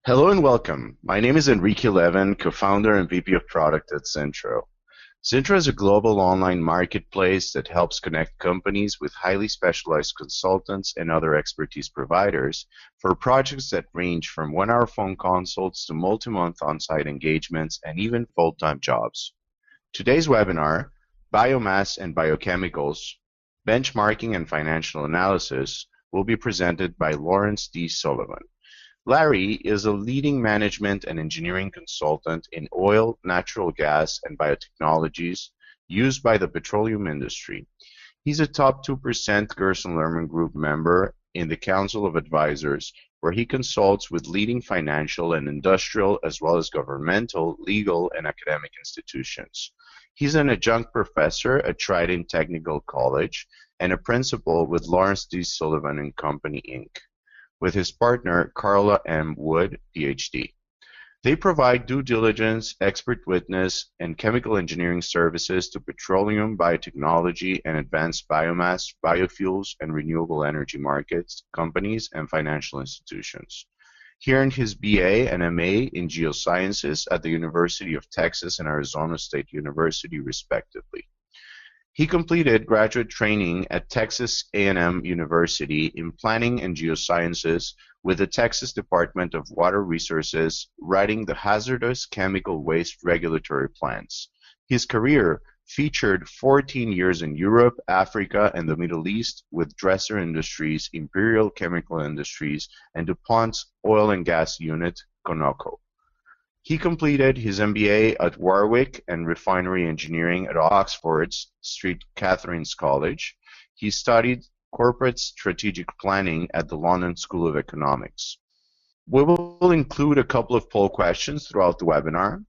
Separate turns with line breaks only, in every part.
Hello and welcome. My name is Enrique Levin, co-founder and VP of Product at Zintro. Zintro is a global online marketplace that helps connect companies with highly specialized consultants and other expertise providers for projects that range from one-hour phone consults to multi-month on-site engagements and even full-time jobs. Today's webinar, Biomass and Biochemicals, Benchmarking and Financial Analysis, will be presented by Lawrence D. Sullivan. Larry is a leading management and engineering consultant in oil, natural gas, and biotechnologies used by the petroleum industry. He's a top 2% Gerson Lehrman Group member in the Council of Advisors, where he consults with leading financial and industrial as well as governmental, legal, and academic institutions. He's an adjunct professor at Trident Technical College and a principal with Lawrence D. Sullivan and Company, Inc., with his partner, Carla M. Wood, PhD. They provide due diligence, expert witness, and chemical engineering services to petroleum, biotechnology, and advanced biomass, biofuels, and renewable energy markets, companies, and financial institutions. He earned his BA and MA in geosciences at the University of Texas and Arizona State University, respectively. He completed graduate training at Texas A&M University in Planning and Geosciences with the Texas Department of Water Resources, writing the Hazardous Chemical Waste Regulatory Plans. His career featured 14 years in Europe, Africa, and the Middle East with Dresser Industries, Imperial Chemical Industries, and DuPont's oil and gas unit, Conoco. He completed his MBA at Warwick and Refinery Engineering at Oxford's St. Catherine's College. He studied corporate strategic planning at the London School of Economics. We will include a couple of poll questions throughout the webinar.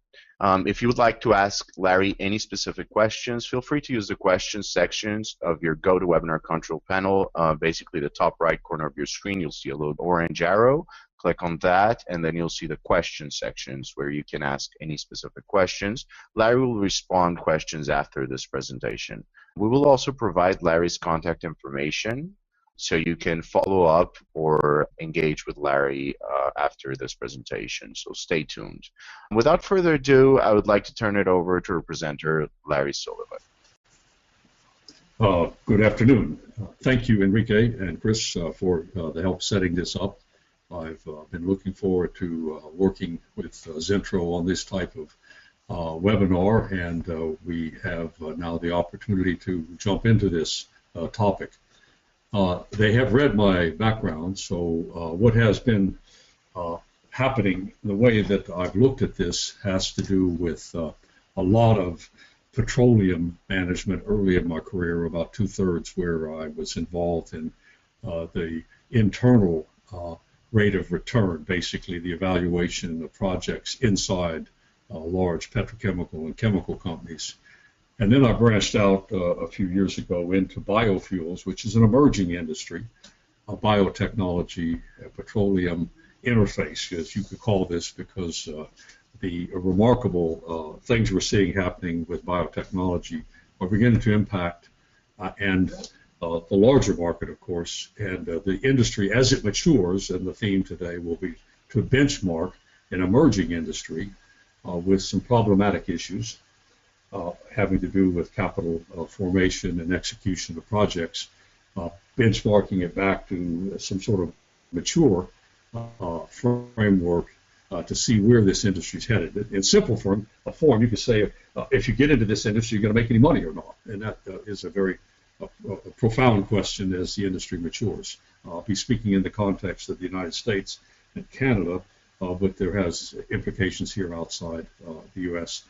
If you would like to ask Larry any specific questions, feel free to use the questions sections of your GoToWebinar control panel. Basically, the top right corner of your screen, you'll see a little orange arrow. Click on that, and then you'll see the question sections where you can ask any specific questions. Larry will respond questions after this presentation. We will also provide Larry's contact information so you can follow up or engage with Larry after this presentation, so stay tuned. Without further ado, I would like to turn it over to our presenter, Larry Sullivan.
Good afternoon. Thank you, Enrique and Chris, for the help setting this up. I've been looking forward to working with Zintro on this type of webinar, and we have now the opportunity to jump into this topic. They have read my background, so what has been happening, the way that I've looked at this has to do with a lot of petroleum management early in my career, about 2/3 where I was involved in the internal rate of return, basically the evaluation of projects inside large petrochemical and chemical companies. And then I branched out a few years ago into biofuels, which is an emerging industry, a biotechnology, a petroleum interface, as you could call this, because the remarkable things we're seeing happening with biotechnology are beginning to impact the larger market, of course, and the industry as it matures. And the theme today will be to benchmark an emerging industry with some problematic issues having to do with capital formation and execution of projects, benchmarking it back to some sort of mature framework to see where this industry is headed. In simple form, you could say, if you get into this industry, you're going to make any money or not? And that is a very profound question as the industry matures. I'll be speaking in the context of the United States and Canada, but there has implications here outside the U.S.,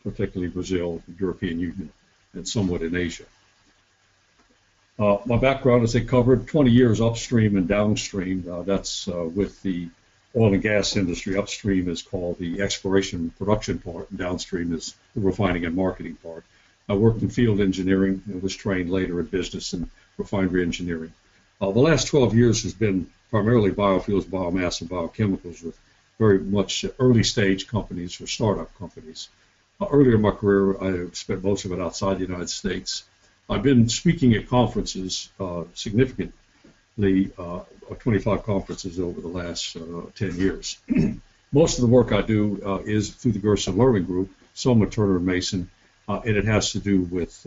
particularly Brazil, the European Union, and somewhat in Asia. My background, as I covered, 20 years upstream and downstream. That's with the oil and gas industry. Upstream is called the exploration and production part, and downstream is the refining and marketing part. I worked in field engineering and was trained later in business and refinery engineering. The last 12 years has been primarily biofuels, biomass, and biochemicals, with very much early stage companies or startup companies. Earlier in my career, I spent most of it outside the United States. I've been speaking at conferences, significant the 25 conferences over the last 10 years. Most of the work I do is through the Gerson Lehrman Group, some with Turner & Mason, and it has to do with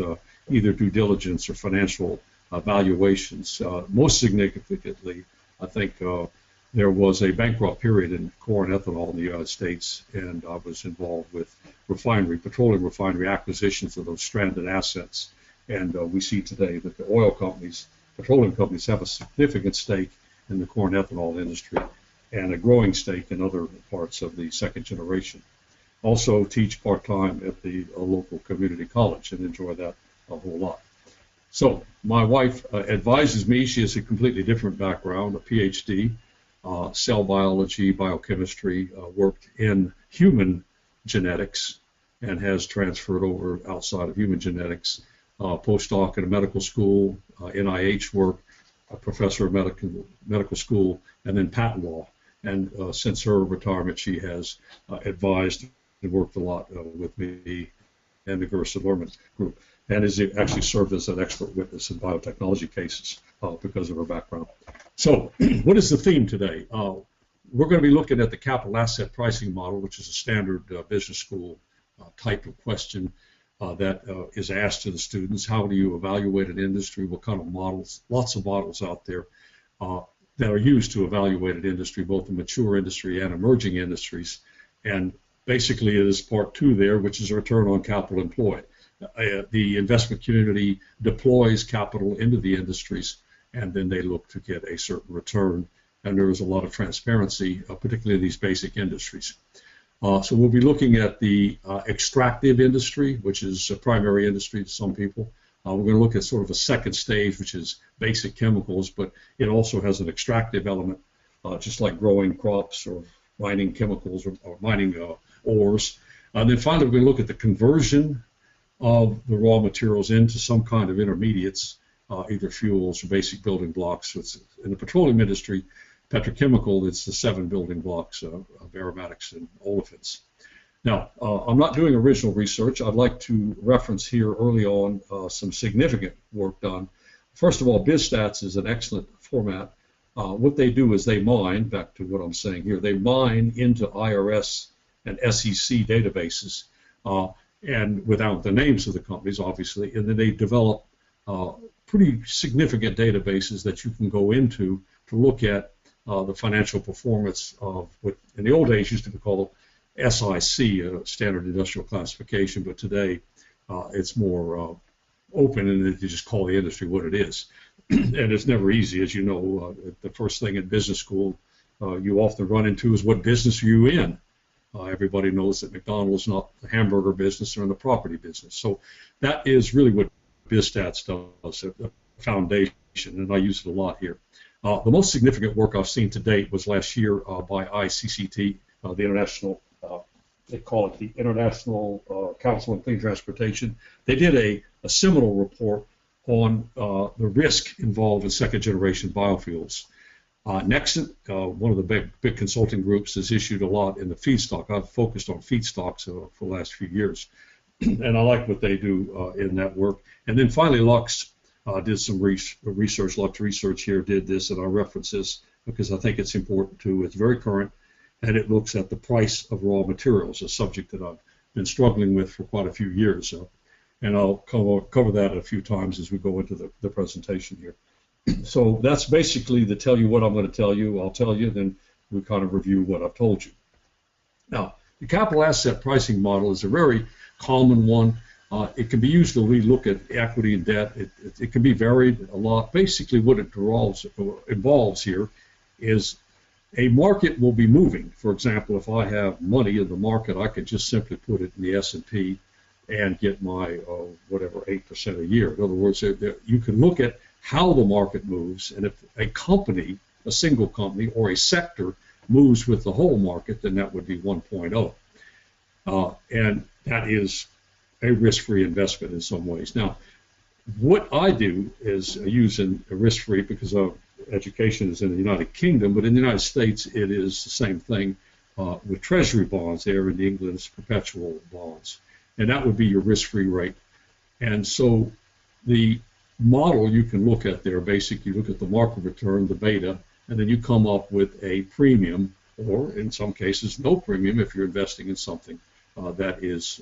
either due diligence or financial valuations. Most significantly, I think there was a bankrupt period in corn ethanol in the United States, and I was involved with petroleum refinery acquisitions of those stranded assets. And we see today that the oil companies, petroleum companies, have a significant stake in the corn ethanol industry and a growing stake in other parts of the second generation. Also teach part-time at the local community college and enjoy that a whole lot. So my wife advises me. She has a completely different background, a PhD, cell biology, biochemistry, worked in human genetics and has transferred over outside of human genetics, postdoc at a medical school, NIH work, a professor of medical school, and then patent law. And since her retirement, she has advised and worked a lot with me and the Gerson Lehrman Group, and has actually served as an expert witness in biotechnology cases because of her background. So what is the theme today? We're going to be looking at the capital asset pricing model, which is a standard business school type of question that is asked to the students. How do you evaluate an industry? What kind of models? Lots of models out there that are used to evaluate an industry, both the mature industry and emerging industries. And basically it is part two there, which is a return on capital employed. The investment community deploys capital into the industries, and then they look to get a certain return. And there is a lot of transparency, particularly in these basic industries. So we'll be looking at the extractive industry, which is a primary industry to some people. We're going to look at sort of a second stage, which is basic chemicals, but it also has an extractive element, just like growing crops or mining chemicals or mining ores. And then finally, we're going to look at the conversion of the raw materials into some kind of intermediates, either fuels or basic building blocks. In the petroleum industry, petrochemical, it's the 7 building blocks of aromatics and olefins. Now, I'm not doing original research. I'd like to reference here early on some significant work done. First of all, BizStats is an excellent format. What they do is they mine, back to what I'm saying here, they mine into IRS and SEC databases, and without the names of the companies, obviously, and then they develop pretty significant databases that you can go into to look at the financial performance of what in the old days used to be called SIC, a standard industrial classification, but today it's more open, and you just call the industry what it is. And it's never easy, as you know. The first thing in business school you often run into is what business are you in? Everybody knows that McDonald's not the hamburger business, they're in the property business. So that is really what BizStats does, a foundation, and I use it a lot here. The most significant work I've seen to date was last year by ICCT, the International, they call it the International Council on Clean Transportation. They did a seminal report on the risk involved in second-generation biofuels. Nexent, one of the big consulting groups, has issued a lot in the feedstock. I've focused on feedstocks for the last few years, and I like what they do in that work. And then finally, Lux did some research. Lux Research here did this, and I reference this because I think it's important too. It's very current, and it looks at the price of raw materials, a subject that I've been struggling with for quite a few years. And I'll cover that a few times as we go into the presentation here. So that's basically to tell you what I'm going to tell you. I'll tell you, then we kind of review what I've told you. Now, the capital asset pricing model is a very common one. It can be used to look at equity and debt. It can be varied a lot. Basically, what it involves here is a market will be moving. For example, if I have money in the market, I could just simply put it in the S&P and get my whatever 8% a year. In other words, you can look at how the market moves, and if a company, a single company or a sector moves with the whole market, then that would be 1.0. And that is a risk-free investment in some ways. Now, what I do is use a risk-free because our education is in the United Kingdom, but in the United States it is the same thing with treasury bonds. There in England it's perpetual bonds, and that would be your risk-free rate. And so the model you can look at there. Basically, you look at the market return, the beta, and then you come up with a premium, or in some cases, no premium if you're investing in something that is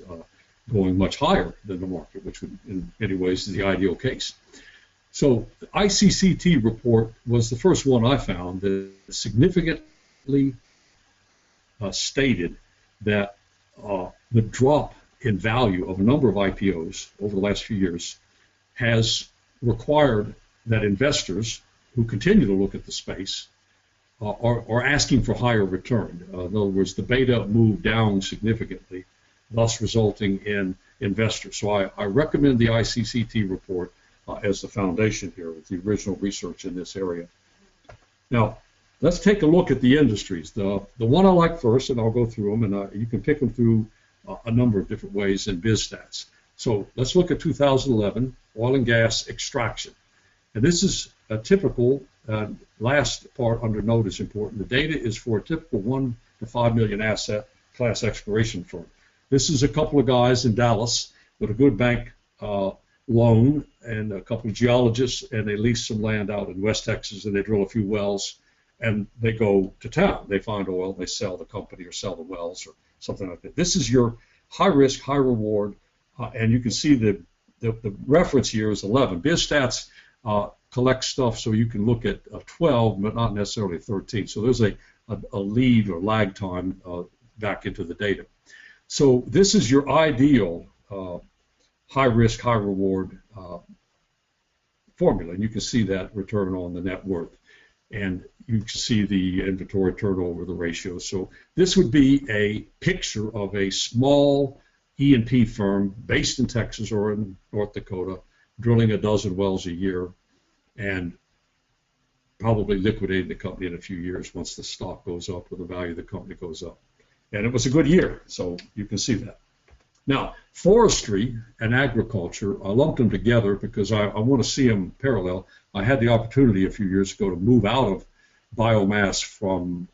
going much higher than the market, which would, in many ways, is the ideal case. So the ICCT report was the first one I found that significantly stated that the drop in value of a number of IPOs over the last few years has required that investors who continue to look at the space are asking for higher return. In other words, the beta moved down significantly, thus resulting in investors. So I recommend the ICCT report as the foundation here with the original research in this area. Now, let's take a look at the industries. The one I like first, and I'll go through them, and you can pick them through a number of different ways in BizStats. So let's look at 2011, oil and gas extraction. And this is a typical, last part under note is important. The data is for a typical 1 to 5 million asset class exploration firm. This is a couple of guys in Dallas with a good bank loan and a couple of geologists, and they lease some land out in West Texas, and they drill a few wells, and they go to town. They find oil, they sell the company or sell the wells or something like that. This is your high risk, high reward, and you can see the reference here is 11. BizStats collects stuff so you can look at 12, but not necessarily 13. So there's a lead or lag time back into the data. So this is your ideal high risk, high reward formula, and you can see that return on the net worth. And you can see the inventory turnover, the ratio. So this would be a picture of a small E&P firm based in Texas or in North Dakota, drilling a dozen wells a year and probably liquidating the company in a few years once the stock goes up or the value of the company goes up. And it was a good year, so you can see that. Now, forestry and agriculture, I lumped them together because I want to see them parallel. I had the opportunity a few years ago to move out of biomass from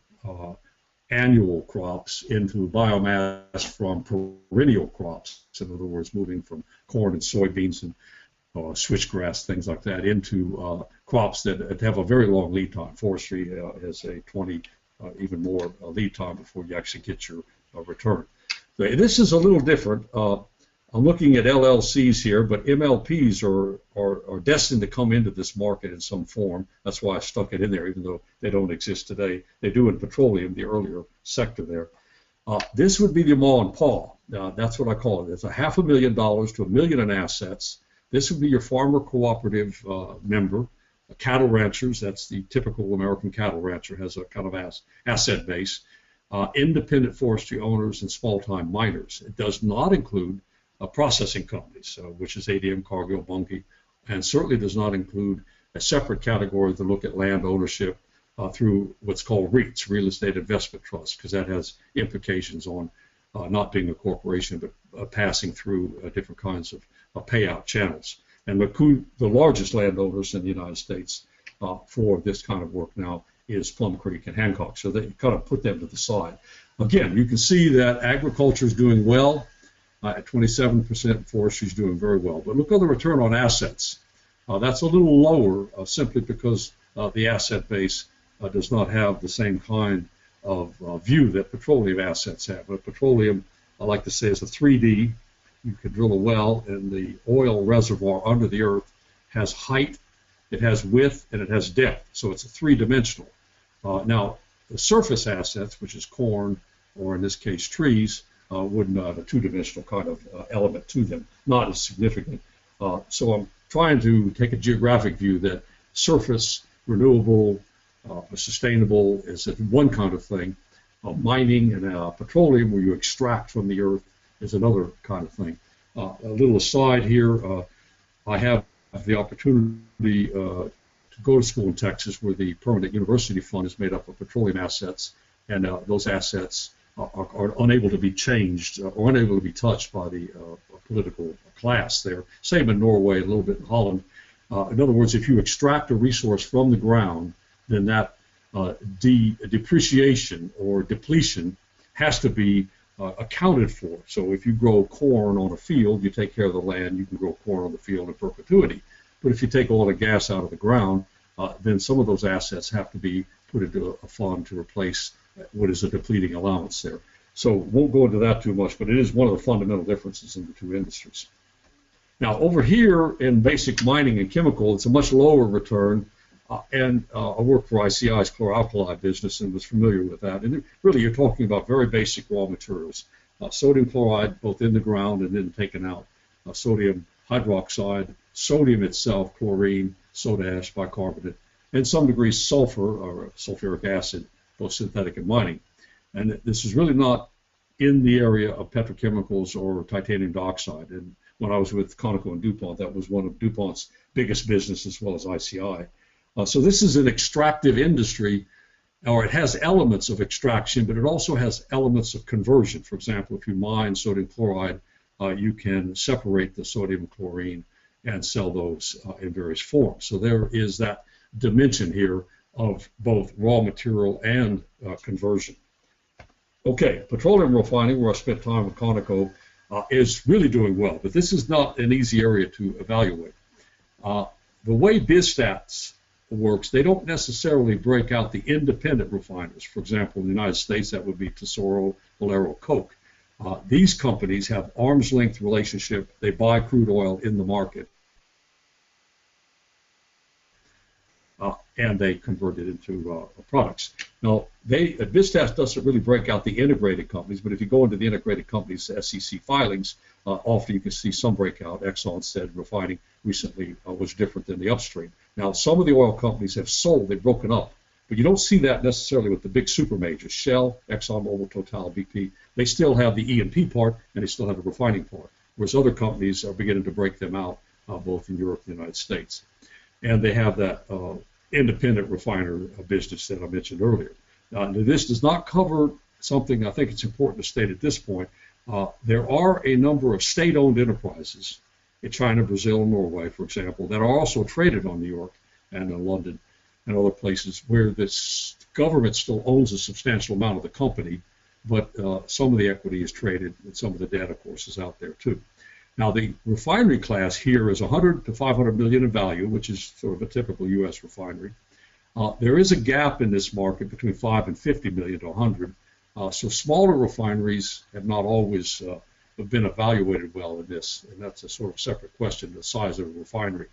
annual crops into biomass from perennial crops. In other words, moving from corn and soybeans and switchgrass, things like that, into crops that have a very long lead time. Forestry has a 20, even more lead time before you actually get your return. This is a little different. I'm looking at LLCs here, but MLPs are destined to come into this market in some form. That's why I stuck it in there, even though they don't exist today. They do in petroleum, the earlier sector there. This would be the ma and pa. That's what I call it. It's $500,000 to $1 million in assets. This would be your farmer cooperative member. Cattle ranchers, that's the typical American cattle rancher, has a kind of asset base. Independent forestry owners and small-time miners. It does not include processing companies, which is ADM, Cargill, Bunge, and certainly does not include a separate category to look at land ownership through what's called REITs, Real Estate Investment Trusts, because that has implications on not being a corporation, but passing through different kinds of payout channels. And the largest landowners in the United States for this kind of work now is Plum Creek and Hancock, so they kind of put them to the side. Again, you can see that agriculture is doing well at 27%, forestry is doing very well. But look at the return on assets. That's a little lower simply because the asset base does not have the same kind of view that petroleum assets have. But petroleum, I like to say, is a 3D. You could drill a well, and the oil reservoir under the earth has height, it has width, and it has depth. So it's a three-dimensional. Now, the surface assets, which is corn, or in this case trees, wouldn't have a two-dimensional kind of element to them, not as significant. So I'm trying to take a geographic view that surface, renewable, sustainable is one kind of thing. Mining and petroleum, where you extract from the earth, is another kind of thing. A little aside here, I have the opportunity to go to school in Texas where the Permanent University Fund is made up of petroleum assets, and those assets are unable to be changed or unable to be touched by the political class there. Same in Norway, a little bit in Holland. In other words, if you extract a resource from the ground, then that depreciation or depletion has to be accounted for. So if you grow corn on a field, you take care of the land, you can grow corn on the field in perpetuity. But if you take oil and gas out of the ground, then some of those assets have to be put into a fund to replace what is a depleting allowance there. So won't go into that too much, but it is one of the fundamental differences in the two industries. Now, over here in basic mining and chemical, it's a much lower return, and I worked for ICI's chlor-alkali business and was familiar with that. And really, you're talking about very basic raw materials. Sodium chloride, both in the ground and then taken out. Sodium hydroxide, sodium itself, chlorine, soda ash, bicarbonate, and some degree sulfur or sulfuric acid, both synthetic and mining. And this is really not in the area of petrochemicals or titanium dioxide. And when I was with Conoco and DuPont, that was one of DuPont's biggest businesses as well as ICI. So this is an extractive industry, or it has elements of extraction, but it also has elements of conversion. For example, if you mine sodium chloride, you can separate the sodium and chlorine and sell those in various forms. So there is that dimension here of both raw material and conversion. Okay, petroleum refining, where I spent time with Conoco, is really doing well, but this is not an easy area to evaluate. The way BizStats works, they don't necessarily break out the independent refiners. For example, in the United States, that would be Tesoro, Valero, Coke. These companies have arm's length relationship. They buy crude oil in the market, and they convert it into products. Now, BizStats doesn't really break out the integrated companies, but if you go into the integrated companies' SEC filings, often you can see some breakout. Exxon said refining recently was different than the upstream. Now, some of the oil companies have sold, they've broken up, but you don't see that necessarily with the big super majors. Shell, ExxonMobil, Total, BP, they still have the E&P part, and they still have the refining part, whereas other companies are beginning to break them out, both in Europe and the United States. And they have that independent refiner business that I mentioned earlier. This does not cover something I think it's important to state at this point. There are a number of state-owned enterprises in China, Brazil, and Norway, for example, that are also traded on New York and in London and other places where this government still owns a substantial amount of the company, but some of the equity is traded and some of the debt, of course, is out there too. Now, the refinery class here is 100 to 500 million in value, which is sort of a typical U.S. refinery. There is a gap in this market between 5 and 50 million to 100. So smaller refineries have not always have been evaluated well in this, and that's a sort of separate question, the size of a refinery.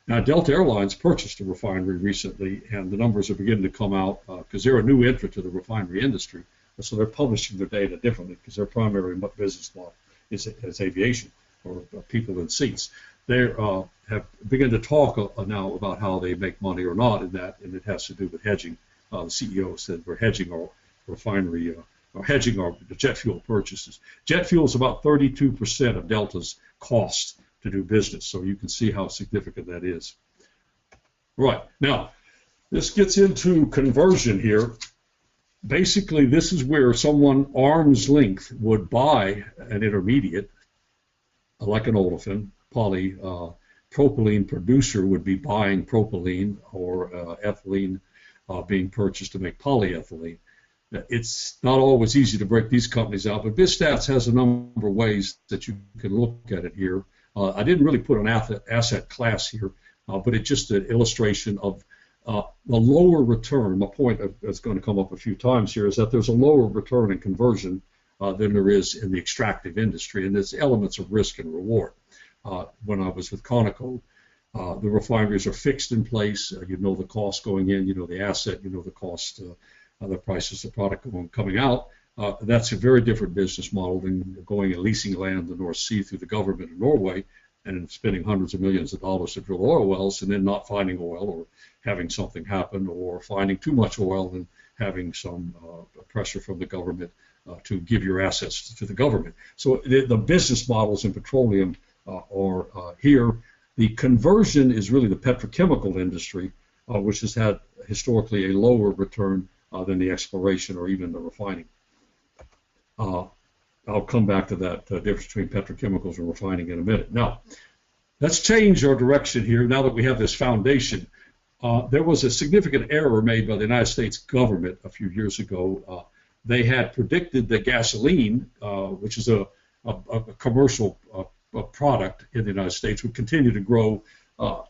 Now, Delta Airlines purchased a refinery recently, and the numbers are beginning to come out because they're a new entrant to the refinery industry, so they're publishing their data differently because their primary business model is aviation, or people in seats. They have begun to talk now about how they make money or not in that, and it has to do with hedging. The CEO said we're hedging our refinery, or hedging our jet fuel purchases. Jet fuel is about 32% of Delta's cost to do business, so you can see how significant that is. Right, now, this gets into conversion here. Basically, this is where someone arm's length would buy an intermediate, like an olefin. Polypropylene producer would be buying propylene or ethylene being purchased to make polyethylene. It's not always easy to break these companies out, but BizStats has a number of ways that you can look at it here. I didn't really put an asset class here, but it's just an illustration of the lower return. My point that's going to come up a few times here is that there's a lower return in conversion than there is in the extractive industry, and there's elements of risk and reward. When I was with Conoco, the refineries are fixed in place. You know the cost going in, you know the asset, you know the cost, the prices of product coming out. That's a very different business model than going and leasing land in the North Sea through the government of Norway and spending hundreds of millions of dollars to drill oil wells and then not finding oil, or having something happen, or finding too much oil and having some pressure from the government to give your assets to the government. So the business models in petroleum are here. The conversion is really the petrochemical industry, which has had historically a lower return than the exploration or even the refining. I'll come back to that difference between petrochemicals and refining in a minute. Now, let's change our direction here now that we have this foundation. There was a significant error made by the United States government a few years ago. They had predicted that gasoline, which is a commercial product in the United States, would continue to grow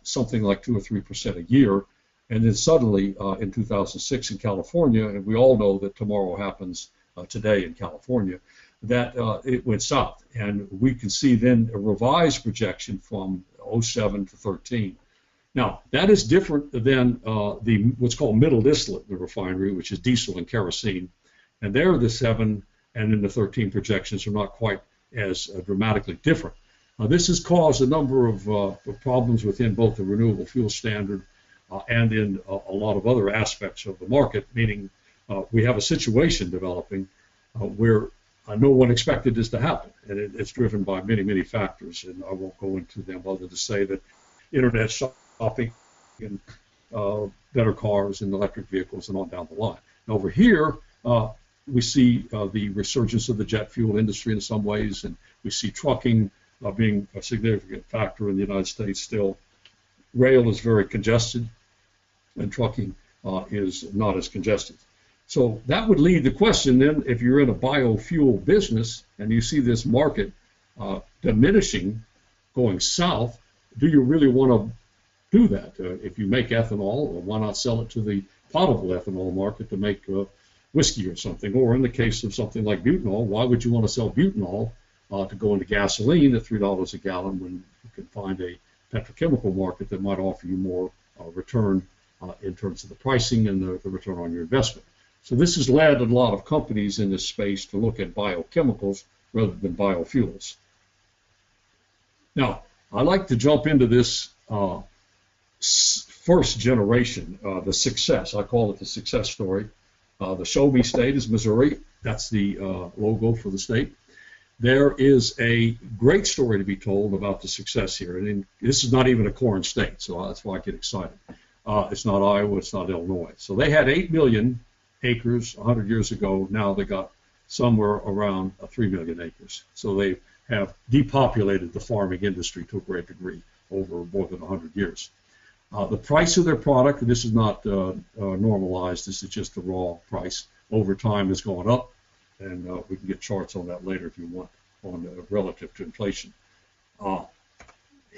something like 2 or 3% a year. And then suddenly in 2006 in California, and we all know that tomorrow happens today in California, that it went south. And we can see then a revised projection from 07 to 13. Now, that is different than the what's called middle distillate in the refinery, which is diesel and kerosene. And there the 7 and then the 13 projections are not quite as dramatically different. This has caused a number of problems within both the renewable fuel standard and in a lot of other aspects of the market, meaning we have a situation developing where no one expected this to happen. And it's driven by many, many factors, and I won't go into them other than to say that internet shopping and better cars and electric vehicles and on down the line. And over here, we see the resurgence of the jet fuel industry in some ways, and we see trucking being a significant factor in the United States still. Rail is very congested, and trucking is not as congested. So that would lead the question then, if you're in a biofuel business and you see this market diminishing, going south, do you really want to do that? If you make ethanol, why not sell it to the potable ethanol market to make whiskey or something? Or in the case of something like butanol, why would you want to sell butanol to go into gasoline at $3 a gallon when you can find a petrochemical market that might offer you more return in terms of the pricing and the return on your investment? So this has led a lot of companies in this space to look at biochemicals rather than biofuels. Now, I like to jump into this first generation, the success. I call it the success story. The show me state is Missouri. That's the logo for the state. There is a great story to be told about the success here. And this is not even a corn state, so that's why I get excited. It's not Iowa, it's not Illinois. So they had 8 million acres 100 years ago. Now they got somewhere around 3 million acres. So they have depopulated the farming industry to a great degree over more than 100 years. The price of their product, and this is not normalized, this is just the raw price, over time is going up, and we can get charts on that later if you want, on relative to inflation.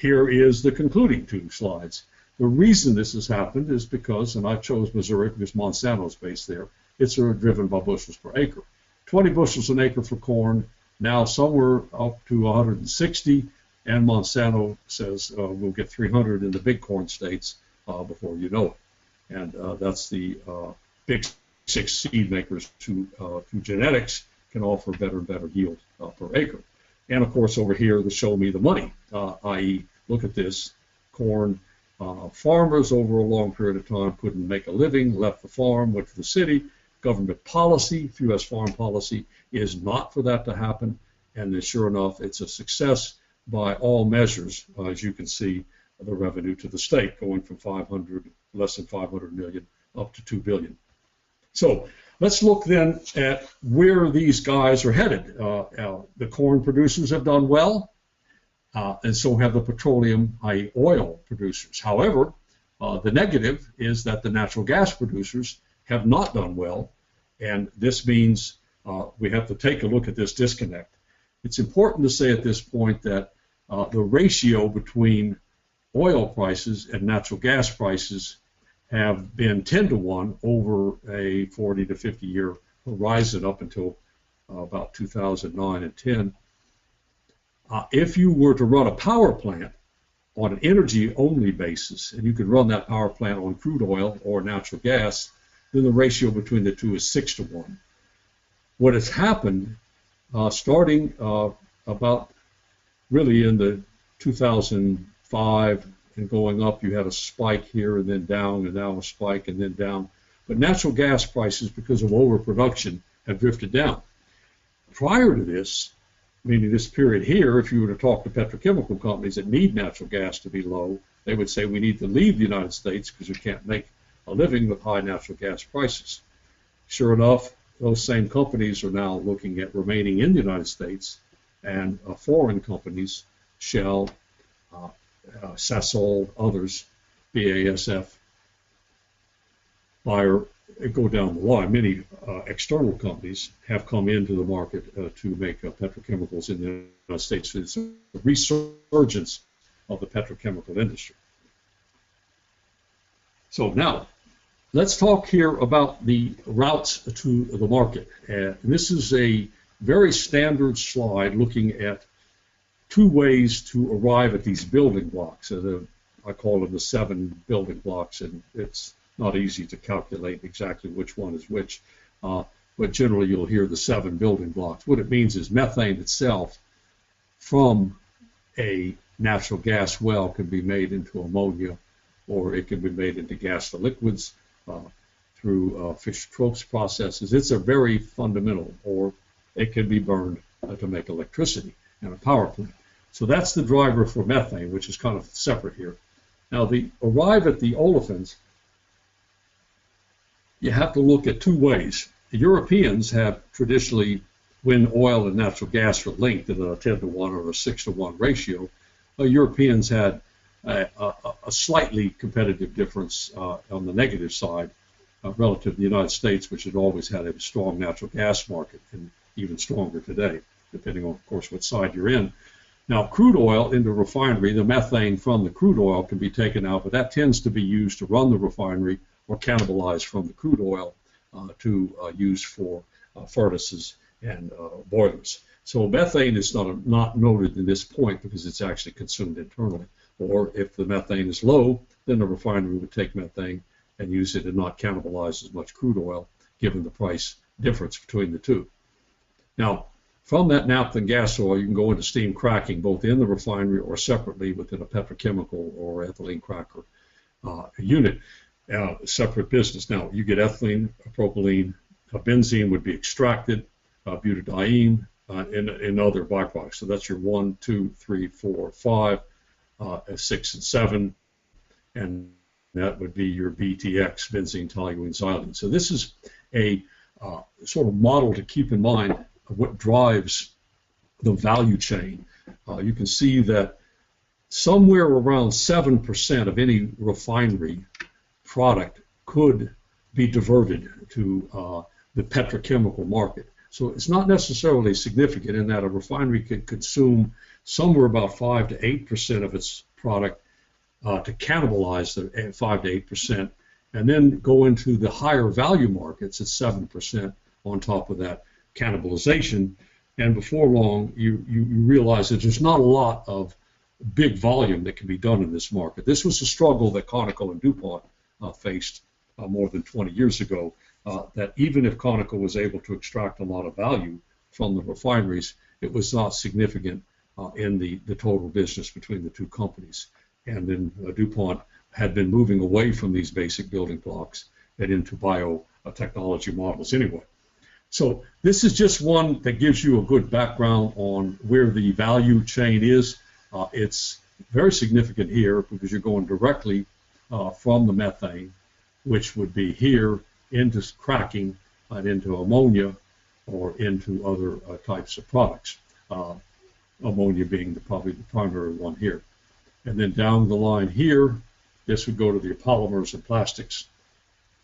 Here is the concluding 2 slides. The reason this has happened is because, and I chose Missouri because Monsanto's based there, it's driven by bushels per acre. 20 bushels an acre for corn, now somewhere up to 160, and Monsanto says we'll get 300 in the big corn states before you know it. And that's the big 6 seed makers who, through genetics, can offer better and better yield per acre. And of course over here, the show me the money, i.e. look at this, corn. Farmers over a long period of time couldn't make a living, left the farm, went to the city. Government policy, through U.S. foreign policy, is not for that to happen. And then sure enough, it's a success by all measures. As you can see, the revenue to the state going from less than 500 million up to 2 billion. So let's look then at where these guys are headed. The corn producers have done well. And so have the petroleum, i.e. oil producers. However, the negative is that the natural gas producers have not done well, and this means we have to take a look at this disconnect. It's important to say at this point that the ratio between oil prices and natural gas prices have been 10 to 1 over a 40 to 50 year horizon up until about 2009 and 10. If you were to run a power plant on an energy-only basis, and you could run that power plant on crude oil or natural gas, then the ratio between the 2 is 6 to 1. What has happened, starting about really in the 2005 and going up, you had a spike here and then down, and now a spike and then down. But natural gas prices, because of overproduction, have drifted down. Prior to this, meaning this period here, if you were to talk to petrochemical companies that need natural gas to be low, they would say we need to leave the United States because we can't make a living with high natural gas prices. Sure enough, those same companies are now looking at remaining in the United States, and foreign companies, Shell, Sasol, others, BASF, Bayer, go down the line. Many external companies have come into the market to make petrochemicals in the United States. It's a resurgence of the petrochemical industry. So now, let's talk here about the routes to the market. And this is a very standard slide looking at two ways to arrive at these building blocks. I call them the 7 building blocks, and it's not easy to calculate exactly which one is which, but generally you'll hear the 7 building blocks. What it means is methane itself from a natural gas well can be made into ammonia, or it can be made into gas to liquids through Fischer-Tropsch processes. It's a very fundamental, or it can be burned to make electricity in a power plant. So that's the driver for methane, which is kind of separate here. Now, to arrive at the olefins, you have to look at 2 ways. The Europeans have traditionally, when oil and natural gas are linked in a 10-to-1 or a 6-to-1 ratio, Europeans had a slightly competitive difference on the negative side relative to the United States, which had always had a strong natural gas market, and even stronger today, depending on, of course, what side you're in. Now, crude oil in the refinery, the methane from the crude oil can be taken out, but that tends to be used to run the refinery or cannibalized from the crude oil to use for furnaces and boilers. So methane is not noted in this point because it's actually consumed internally. Or if the methane is low, then the refinery would take methane and use it and not cannibalize as much crude oil, given the price difference between the two. Now, from that naphtha and gas oil, you can go into steam cracking, both in the refinery or separately within a petrochemical or ethylene cracker unit, separate business. Now, you get ethylene, propylene, benzene would be extracted, butadiene, and other byproducts. So that's your 1, 2, 3, 4, 5, 6, and 7, and that would be your BTX, benzene, toluene, xylene. So this is a sort of model to keep in mind of what drives the value chain. You can see that somewhere around 7% of any refinery product could be diverted to the petrochemical market. So it's not necessarily significant in that a refinery could consume somewhere about 5 to 8% of its product to cannibalize the 5 to 8%, and then go into the higher value markets at 7% on top of that cannibalization. And before long, you realize that there's not a lot of big volume that can be done in this market. This was a struggle that Conoco and DuPont faced more than 20 years ago, that even if Conoco was able to extract a lot of value from the refineries, it was not significant in the total business between the two companies. And then DuPont had been moving away from these basic building blocks and into biotechnology models anyway. So this is just one that gives you a good background on where the value chain is. It's very significant here because you're going directly from the methane, which would be here, into cracking and into ammonia or into other types of products. Ammonia being probably the primary one here. And then down the line here, this would go to the polymers and plastics,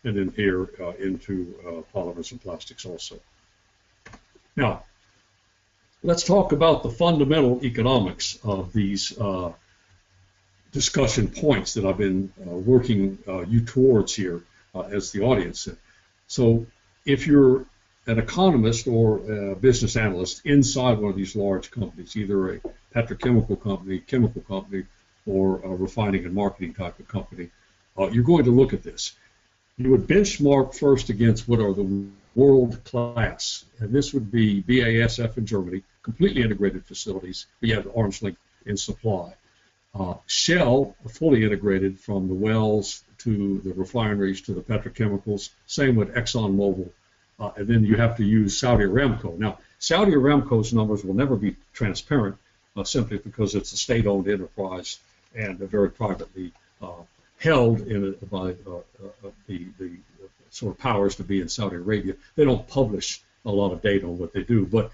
and then here into polymers and plastics also. Now, let's talk about the fundamental economics of these discussion points that I've been working you towards here as the audience. So if you're an economist or a business analyst inside one of these large companies, either a petrochemical company, chemical company, or a refining and marketing type of company, you're going to look at this. You would benchmark first against what are the world class, and this would be BASF in Germany, completely integrated facilities. We have arm's length in supply. Shell, fully integrated from the wells to the refineries to the petrochemicals. Same with ExxonMobil. And then you have to use Saudi Aramco. Now, Saudi Aramco's numbers will never be transparent simply because it's a state-owned enterprise and very privately held by the sort of powers to be in Saudi Arabia. They don't publish a lot of data on what they do, but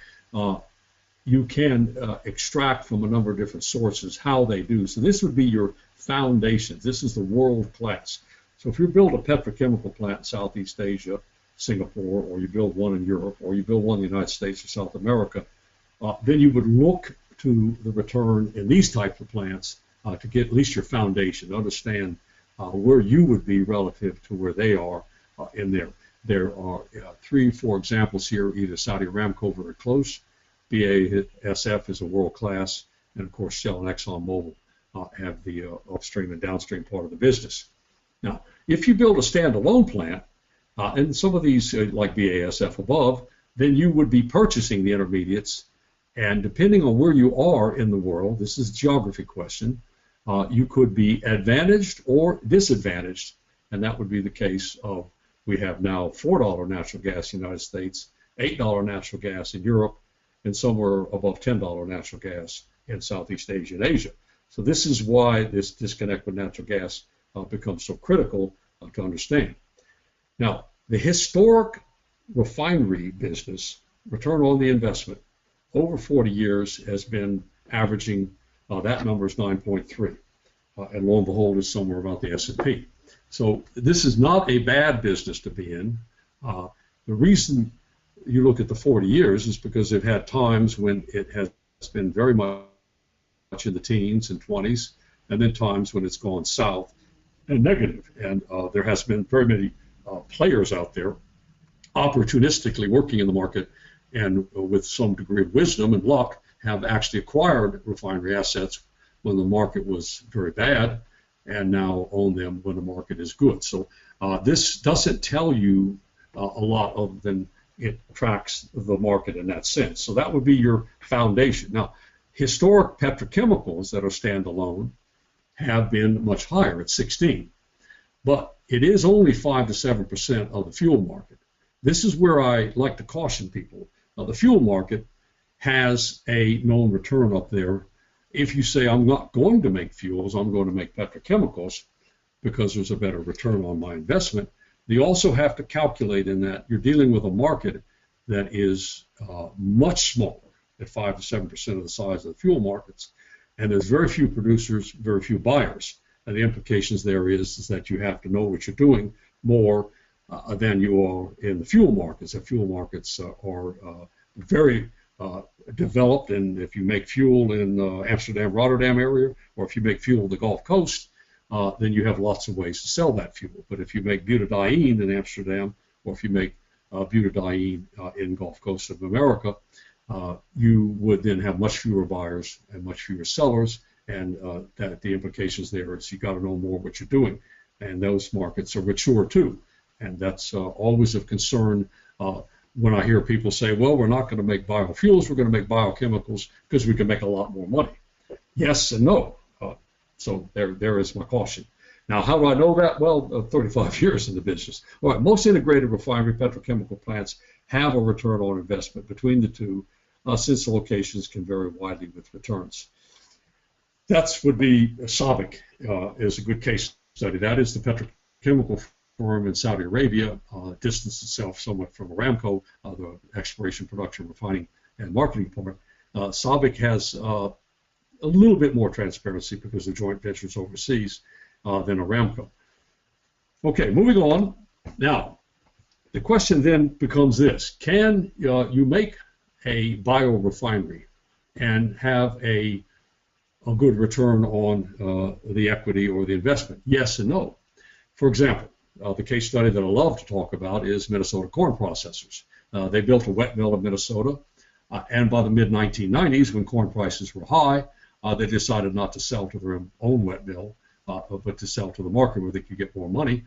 you can extract from a number of different sources how they do. So this would be your foundations. This is the world class. So if you build a petrochemical plant in Southeast Asia, Singapore, or you build one in Europe, or you build one in the United States or South America, then you would look to the return in these types of plants to get at least your foundation, understand where you would be relative to where they are in there. There are 3 or 4 examples here, either Saudi Aramco very close, BASF is a world class, and of course Shell and ExxonMobil have the upstream and downstream part of the business. Now, if you build a standalone plant, and some of these like BASF above, then you would be purchasing the intermediates, and depending on where you are in the world, this is a geography question, you could be advantaged or disadvantaged, and that would be the case of, we have now $4 natural gas in the United States, $8 natural gas in Europe, and somewhere above $10 natural gas in Southeast Asia and Asia. So this is why this disconnect with natural gas becomes so critical to understand. Now, the historic refinery business, return on the investment, over 40 years has been averaging, that number is 9.3, and lo and behold is somewhere about the S&P. So this is not a bad business to be in. The reason you look at the 40 years is because they've had times when it has been very much in the teens and 20s, and then times when it's gone south and negative. And there has been very many players out there opportunistically working in the market, and with some degree of wisdom and luck have actually acquired refinery assets when the market was very bad, and now own them when the market is good. So this doesn't tell you a lot other than it tracks the market in that sense. So that would be your foundation. Now, historic petrochemicals that are standalone have been much higher at 16, but it is only 5 to 7% of the fuel market. This is where I like to caution people. Now, the fuel market has a known return up there. If you say, I'm not going to make fuels, I'm going to make petrochemicals because there's a better return on my investment, you also have to calculate in that you're dealing with a market that is much smaller, at 5 to 7% of the size of the fuel markets, and there's very few producers, very few buyers. And the implications there is that you have to know what you're doing more than you are in the fuel markets. The fuel markets are very developed, and if you make fuel in Amsterdam, Rotterdam area, or if you make fuel in the Gulf Coast, then you have lots of ways to sell that fuel. But if you make butadiene in Amsterdam, or if you make butadiene in Gulf Coast of America, you would then have much fewer buyers and much fewer sellers, and that the implications there is you got to know more what you're doing, and those markets are mature too, and that's always of concern. When I hear people say, well, we're not going to make biofuels, we're going to make biochemicals because we can make a lot more money. Yes and no. So there is my caution. Now, how do I know that? Well, 35 years in the business. All right, most integrated refinery petrochemical plants have a return on investment between the two, since the locations can vary widely with returns. That would be SABIC is a good case study. That is the petrochemical firm in Saudi Arabia, distanced itself somewhat from Aramco, the exploration, production, refining, and marketing part. SABIC has a little bit more transparency because of joint ventures overseas than Aramco. Okay, moving on. Now, the question then becomes this. Can you make a biorefinery and have a good return on the equity or the investment? Yes and no. For example, the case study that I love to talk about is Minnesota corn processors. They built a wet mill in Minnesota, and by the mid-1990s, when corn prices were high, they decided not to sell to their own wet mill, but to sell to the market where they could get more money,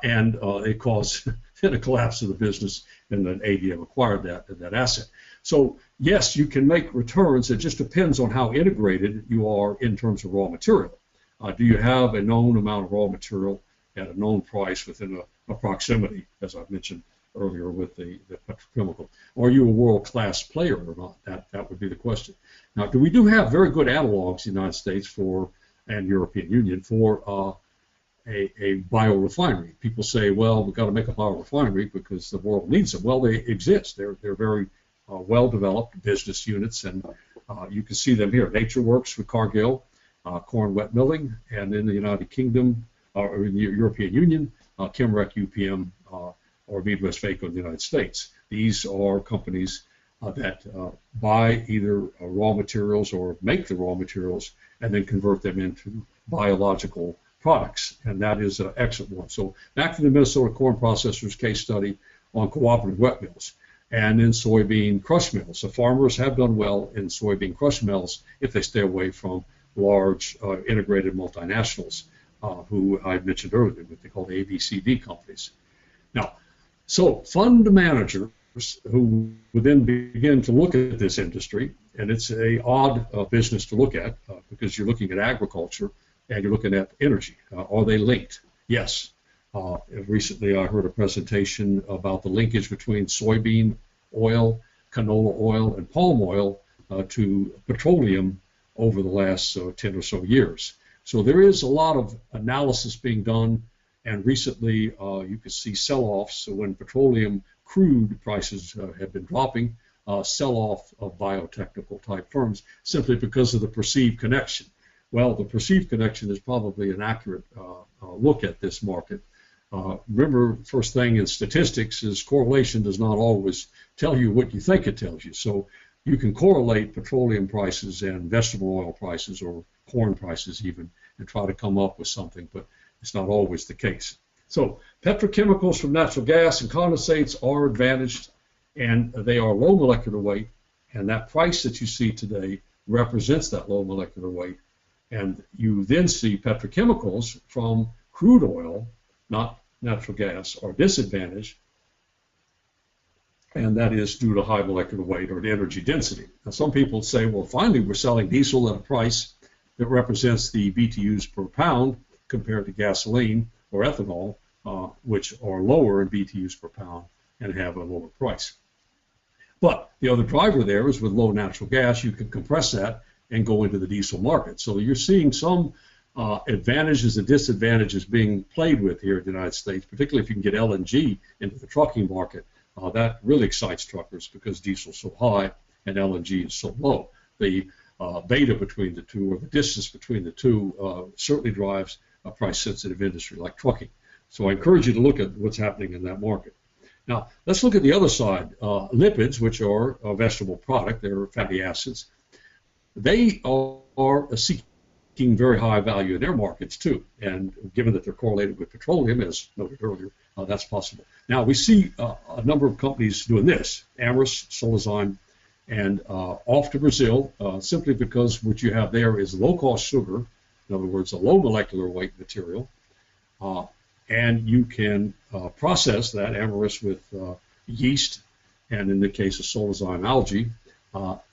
and it caused a collapse of the business, and then ADM acquired that asset. So yes, you can make returns. It just depends on how integrated you are in terms of raw material. Do you have a known amount of raw material at a known price within a proximity, as I've mentioned earlier with the petrochemical? Or are you a world-class player or not? That would be the question. Now, we do have very good analogs in the United States and European Union for a biorefinery. People say, well, we've got to make a biorefinery because the world needs them. Well, they exist. They're very well-developed business units, and you can see them here. NatureWorks with Cargill, corn wet milling, and in the United Kingdom, or in the European Union, Chemrec, UPM, or Midwest-Vaco in the United States. These are companies that buy either raw materials or make the raw materials and then convert them into biological products, and that is an excellent one. So back to the Minnesota corn processors case study on cooperative wet mills and in soybean crush mills. The farmers have done well in soybean crush mills if they stay away from large integrated multinationals who I mentioned earlier, what they call the ABCD companies. Now, so fund managers who would then begin to look at this industry, and it's a odd business to look at because you're looking at agriculture and you're looking at energy. Are they linked? Yes. Recently I heard a presentation about the linkage between soybean oil, canola oil, and palm oil to petroleum over the last 10 or so years. So there is a lot of analysis being done, and recently you could see sell-offs. So when petroleum crude prices have been dropping, sell-off of biotechnical type firms simply because of the perceived connection. Well, the perceived connection is probably an accurate look at this market. Remember, first thing in statistics is correlation does not always tell you what you think it tells you. So you can correlate petroleum prices and vegetable oil prices or corn prices even and try to come up with something, but it's not always the case. So petrochemicals from natural gas and condensates are advantaged, and they are low molecular weight, and that price that you see today represents that low molecular weight. And you then see petrochemicals from crude oil, not natural gas, are disadvantaged, and that is due to high molecular weight or the energy density. Now, some people say, well, finally, we're selling diesel at a price that represents the BTUs per pound compared to gasoline or ethanol, which are lower in BTUs per pound and have a lower price. But the other driver there is with low natural gas, you can compress that and go into the diesel market. So you're seeing some advantages and disadvantages being played with here in the United States, particularly if you can get LNG into the trucking market. That really excites truckers because diesel is so high and LNG is so low. The beta between the two, or the distance between the two, certainly drives a price-sensitive industry like trucking. So I encourage you to look at what's happening in that market. Now, let's look at the other side. Lipids, which are a vegetable product, they're fatty acids. They are seeking very high value in their markets too, and given that they're correlated with petroleum, as noted earlier, that's possible. Now we see a number of companies doing this: Amyris, Sullivan, and off to Brazil, simply because what you have there is low-cost sugar, in other words, a low molecular weight material, and you can process that Amyris with yeast, and in the case of Sullivan, algae,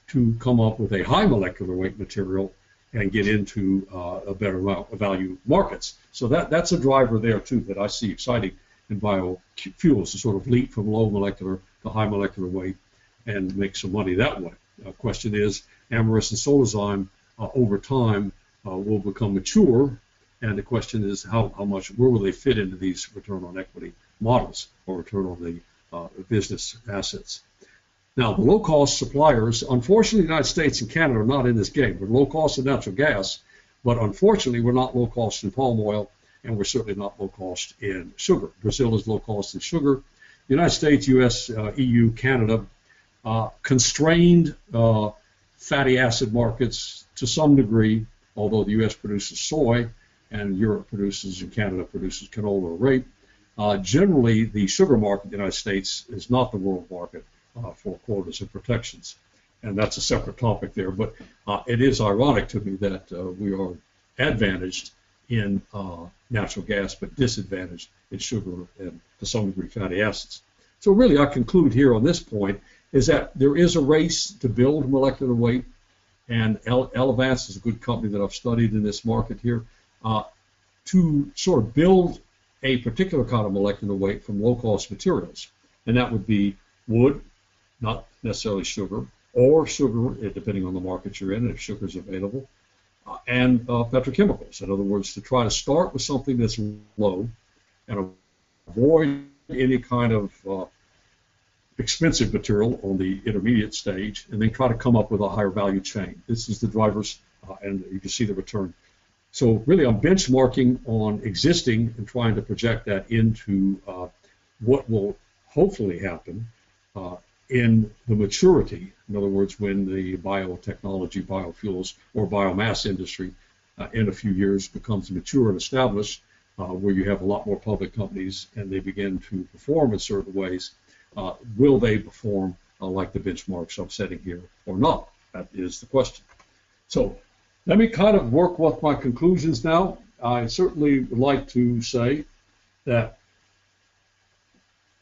to come up with a high molecular weight material and get into a better value markets. So that's a driver there too that I see exciting in biofuels, to sort of leap from low molecular to high molecular weight and make some money that way. The question is, Amyris and Sullivan over time will become mature, and the question is where will they fit into these return on equity models or return on the business assets. Now, the low-cost suppliers, unfortunately, the United States and Canada are not in this game. We're low-cost in natural gas, but unfortunately, we're not low-cost in palm oil, and we're certainly not low-cost in sugar. Brazil is low-cost in sugar. The United States, U.S., EU, Canada, constrained fatty acid markets to some degree, although the U.S. produces soy, and Europe produces, and Canada produces canola or rape. Generally, the sugar market in the United States is not the world market for quotas and protections, and that's a separate topic there. But it is ironic to me that we are advantaged in natural gas, but disadvantaged in sugar and to some degree fatty acids. So really, I conclude here on this point is that there is a race to build molecular weight, and Elevance is a good company that I've studied in this market here, to sort of build a particular kind of molecular weight from low-cost materials, and that would be wood, not necessarily sugar, or sugar, depending on the market you're in, if sugar is available, and petrochemicals. In other words, to try to start with something that's low and avoid any kind of expensive material on the intermediate stage, and then try to come up with a higher value chain. This is the drivers, and you can see the return. So really, I'm benchmarking on existing and trying to project that into what will hopefully happen in the maturity. In other words, when the biotechnology, biofuels, or biomass industry in a few years becomes mature and established, where you have a lot more public companies and they begin to perform in certain ways, will they perform like the benchmarks I'm setting here or not? That is the question. So let me kind of work with my conclusions now. I certainly would like to say that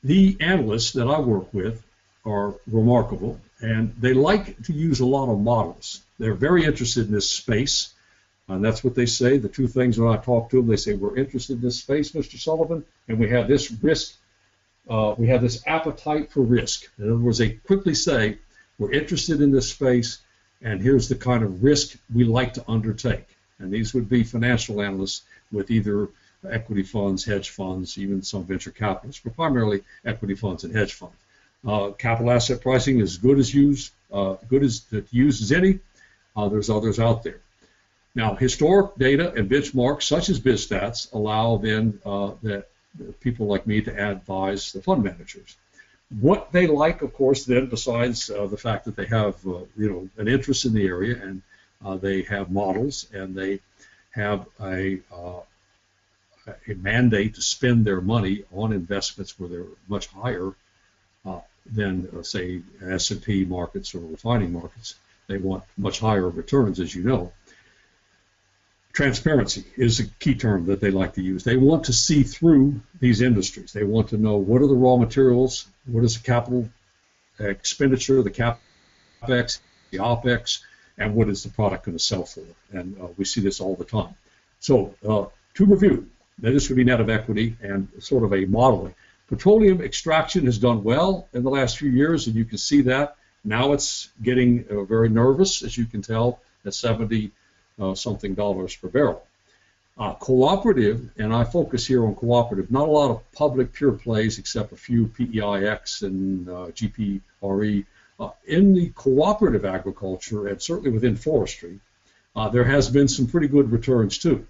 the analysts that I work with are remarkable, and they like to use a lot of models. They're very interested in this space, and that's what they say. The two things when I talk to them, they say, we're interested in this space, Mr. Sullivan, and we have this risk, we have this appetite for risk. In other words, they quickly say, we're interested in this space, and here's the kind of risk we like to undertake. And these would be financial analysts with either equity funds, hedge funds, even some venture capitalists, but primarily equity funds and hedge funds. Capital asset pricing is good as used as any. There's others out there. Now, historic data and benchmarks such as BizStats allow then that people like me to advise the fund managers. What they like, of course, then, besides the fact that they have an interest in the area and they have models and they have a mandate to spend their money on investments where they're much higher than, say, S&P markets or refining markets. They want much higher returns, as you know. Transparency is a key term that they like to use. They want to see through these industries. They want to know what are the raw materials, what is the capital expenditure, the CAPEX, the OPEX, and what is the product going to sell for. And we see this all the time. So to review, this would be net of equity and sort of a modeling. Petroleum extraction has done well in the last few years, and you can see that. Now it's getting very nervous, as you can tell, at 70 something dollars per barrel. Cooperative, and I focus here on cooperative, not a lot of public pure plays except a few PEIX and GPRE. In the cooperative agriculture, and certainly within forestry, there has been some pretty good returns too,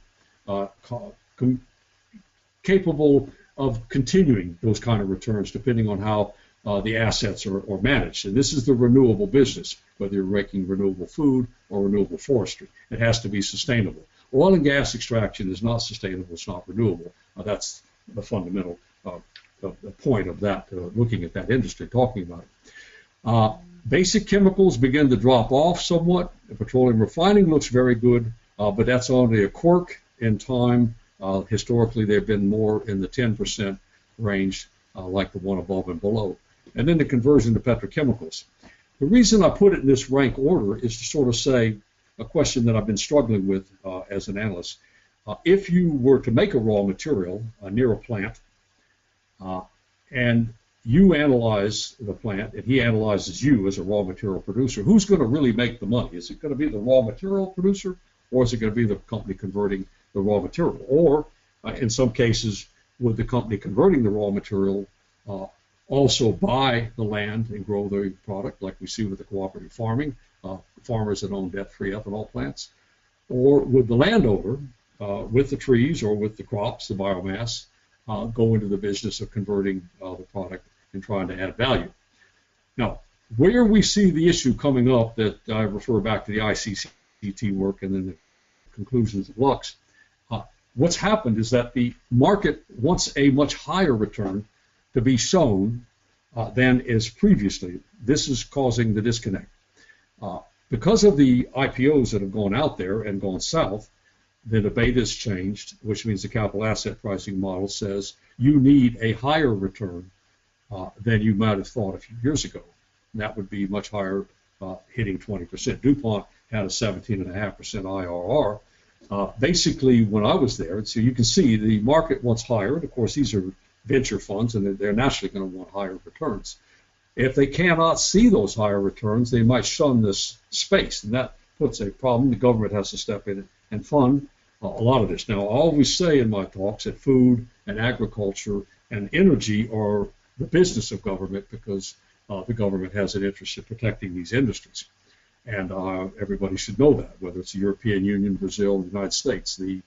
capable of continuing those kind of returns depending on how the assets are managed. And this is the renewable business, whether you're making renewable food or renewable forestry. It has to be sustainable. Oil and gas extraction is not sustainable, it's not renewable. That's the fundamental the point of that, looking at that industry, talking about it. Basic chemicals begin to drop off somewhat. Petroleum refining looks very good, but that's only a quirk in time. Historically, they've been more in the 10% range, like the one above and below. And then the conversion to petrochemicals. The reason I put it in this rank order is to sort of say a question that I've been struggling with as an analyst. If you were to make a raw material near a plant, and you analyze the plant, and he analyzes you as a raw material producer, who's going to really make the money? Is it going to be the raw material producer, or is it going to be the company converting the raw material? Or, in some cases, would the company converting the raw material also buy the land and grow the product, like we see with the cooperative farming, farmers that own debt-free ethanol plants? Or would the landowner, with the trees or with the crops, the biomass, go into the business of converting the product and trying to add value? Now, where we see the issue coming up, that I refer back to the ICCT work and then the conclusions of Lux, what's happened is that the market wants a much higher return to be shown than is previously. This is causing the disconnect. Because of the IPOs that have gone out there and gone south, the debate has changed, which means the capital asset pricing model says you need a higher return than you might have thought a few years ago. And that would be much higher, hitting 20%. DuPont had a 17.5% IRR. Basically, when I was there, so you can see the market wants higher. And of course, these are venture funds, and they're naturally going to want higher returns. If they cannot see those higher returns, they might shun this space, and that puts a problem. The government has to step in and fund a lot of this. Now, I always say in my talks that food and agriculture and energy are the business of government, because the government has an interest in protecting these industries. And everybody should know that, whether it's the European Union, Brazil, the United States. The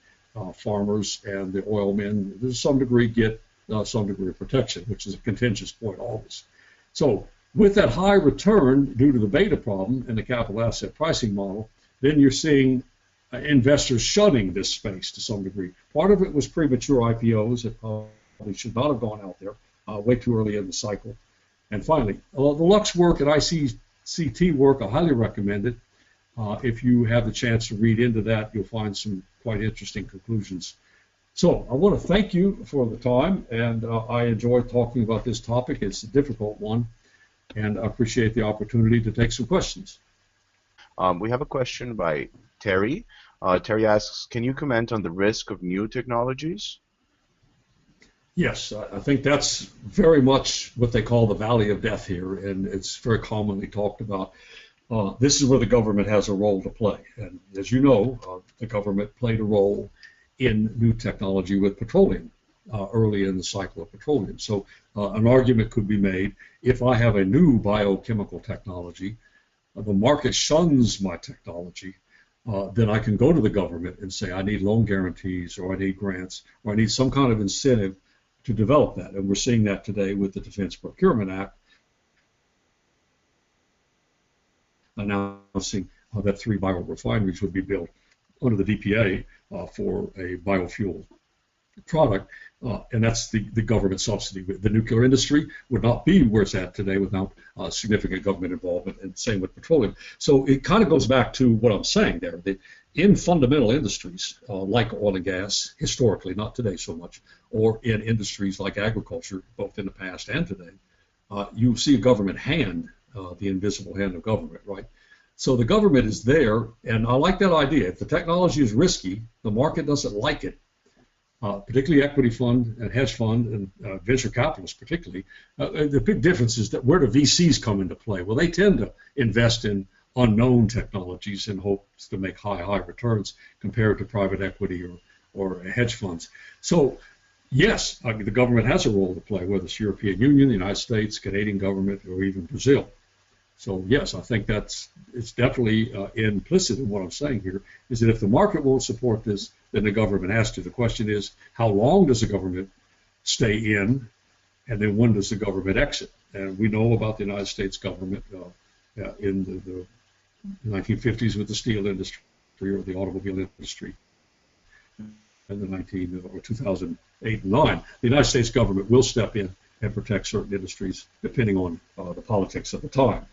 farmers and the oil men, to some degree, get some degree of protection, which is a contentious point always. So with that high return due to the beta problem and the capital asset pricing model, then you're seeing investors shunning this space to some degree. Part of it was premature IPOs that probably should not have gone out there way too early in the cycle. And finally, the Lux work and ICCT work, I highly recommend it. If you have the chance to read into that, you'll find some quite interesting conclusions. So I want to thank you for the time, and I enjoy talking about this topic. It's a difficult one, and I appreciate the opportunity to take some questions.
We have a question by Terry. Terry asks, can you comment on the risk of new technologies?
Yes, I think that's very much what they call the valley of death here, and it's very commonly talked about. This is where the government has a role to play. And as you know, the government played a role in new technology with petroleum early in the cycle of petroleum. So an argument could be made, if I have a new biochemical technology, the market shuns my technology, then I can go to the government and say, I need loan guarantees, or I need grants, or I need some kind of incentive to develop that. And we're seeing that today with the Defense Procurement Act, announcing that 3 biorefineries would be built under the DPA for a biofuel product, and that's the government subsidy. The nuclear industry would not be where it's at today without significant government involvement, and same with petroleum. So it kind of goes back to what I'm saying there, that in fundamental industries like oil and gas, historically, not today so much, or in industries like agriculture, both in the past and today, you see a government hand, the invisible hand of government, right? So the government is there, and I like that idea. If the technology is risky, the market doesn't like it, particularly equity fund and hedge fund and venture capitalists particularly. The big difference is that where do VCs come into play? Well, they tend to invest in unknown technologies in hopes to make high returns compared to private equity or hedge funds. So yes, the government has a role to play, whether it's European Union, the United States, Canadian government, or even Brazil. So yes, I think it's definitely implicit in what I'm saying here, is that if the market won't support this, then the government has to. The question is, how long does the government stay in, and then when does the government exit? And we know about the United States government in the 1950s with the steel industry or the automobile industry, and the 2008 and 9. The United States government will step in and protect certain industries depending on the politics of the time.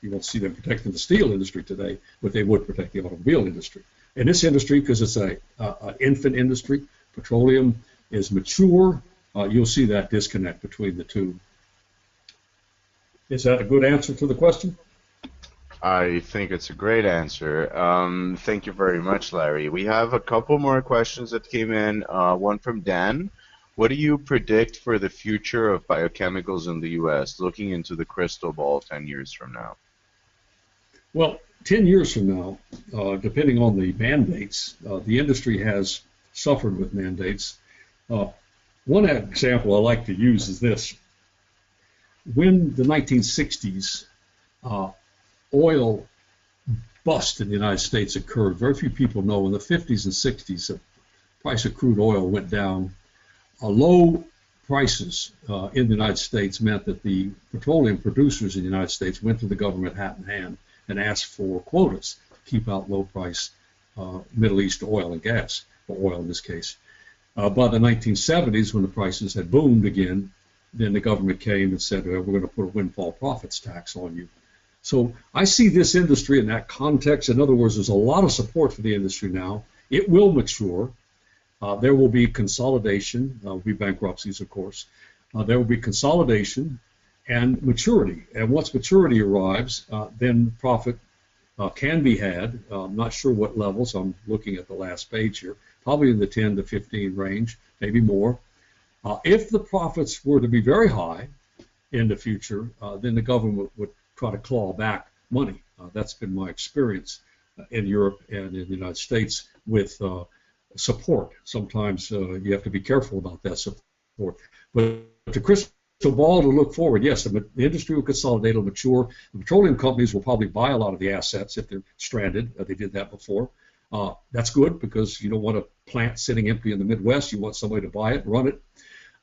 You won't see them protecting the steel industry today, but they would protect the automobile industry. In this industry, because it's an infant industry, petroleum is mature, you'll see that disconnect between the two. Is that a good answer to the question?
I think it's a great answer. Thank you very much, Larry. We have a couple more questions that came in. One from Dan. What do you predict for the future of biochemicals in the U.S., looking into the crystal ball 10 years from now?
Well, 10 years from now, depending on the mandates, the industry has suffered with mandates. One example I like to use is this. When the 1960s oil bust in the United States occurred, very few people know, in the 50s and 60s, the price of crude oil went down. Low prices in the United States meant that the petroleum producers in the United States went to the government hat in hand and asked for quotas to keep out low price Middle East oil and gas, or oil in this case. By the 1970s, when the prices had boomed again, then the government came and said, we're going to put a windfall profits tax on you. So I see this industry in that context. In other words, there's a lot of support for the industry now. It will mature. There will be consolidation. There will be bankruptcies, of course. There will be consolidation and maturity. And once maturity arrives, then profit can be had. I'm not sure what levels. I'm looking at the last page here. Probably in the 10 to 15 range, maybe more. If the profits were to be very high in the future, then the government would try to claw back money. That's been my experience in Europe and in the United States with support. Sometimes you have to be careful about that support. But the crystal ball to look forward, yes, the industry will consolidate, it'll mature. The petroleum companies will probably buy a lot of the assets if they're stranded. They did that before. That's good, because you don't want a plant sitting empty in the Midwest. You want somebody to buy it and run it,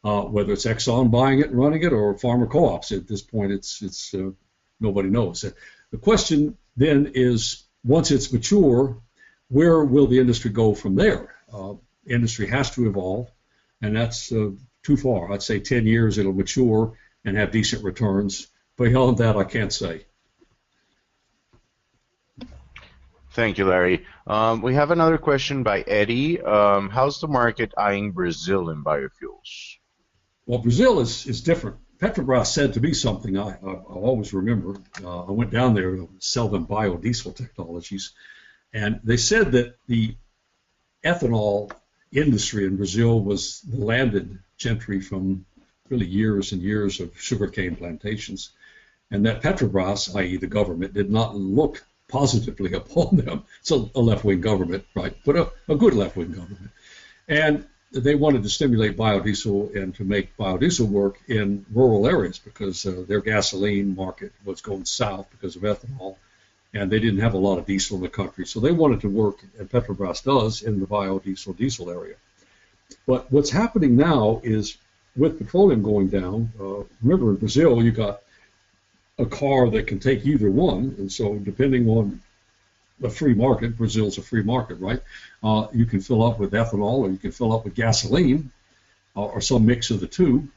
whether it's Exxon buying it and running it or farmer co-ops. At this point, it's nobody knows. The question then is, once it's mature, where will the industry go from there? Industry has to evolve, and that's too far. I'd say 10 years it'll mature and have decent returns. Beyond that, I can't say.
Thank you, Larry. We have another question by Eddie. How's the market eyeing Brazil in biofuels?
Well, Brazil is different. Petrobras said to me something I always remember. I went down there to sell them biodiesel technologies, and they said that the ethanol industry in Brazil was the landed gentry from really years and years of sugarcane plantations, and that Petrobras, i.e. the government, did not look positively upon them. It's a left-wing government, right, but a good left-wing government. And they wanted to stimulate biodiesel and to make biodiesel work in rural areas because their gasoline market was going south because of ethanol, and they didn't have a lot of diesel in the country. So they wanted to work, and Petrobras does, in the biodiesel diesel area. But what's happening now is with petroleum going down, remember in Brazil you got a car that can take either one, and so depending on the free market, Brazil's a free market, right? You can fill up with ethanol or you can fill up with gasoline or some mix of the two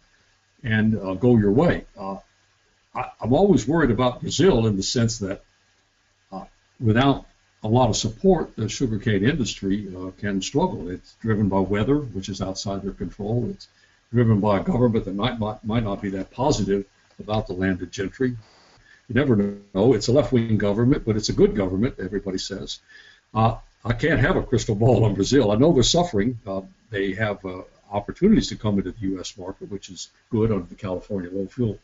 and go your way. I'm always worried about Brazil in the sense that without a lot of support, the sugarcane industry can struggle. It's driven by weather, which is outside their control. It's driven by a government that might not be that positive about the landed gentry. You never know. It's a left-wing government, but it's a good government, everybody says. I can't have a crystal ball on Brazil. I know they're suffering. They have opportunities to come into the U.S. market, which is good under the California low fuel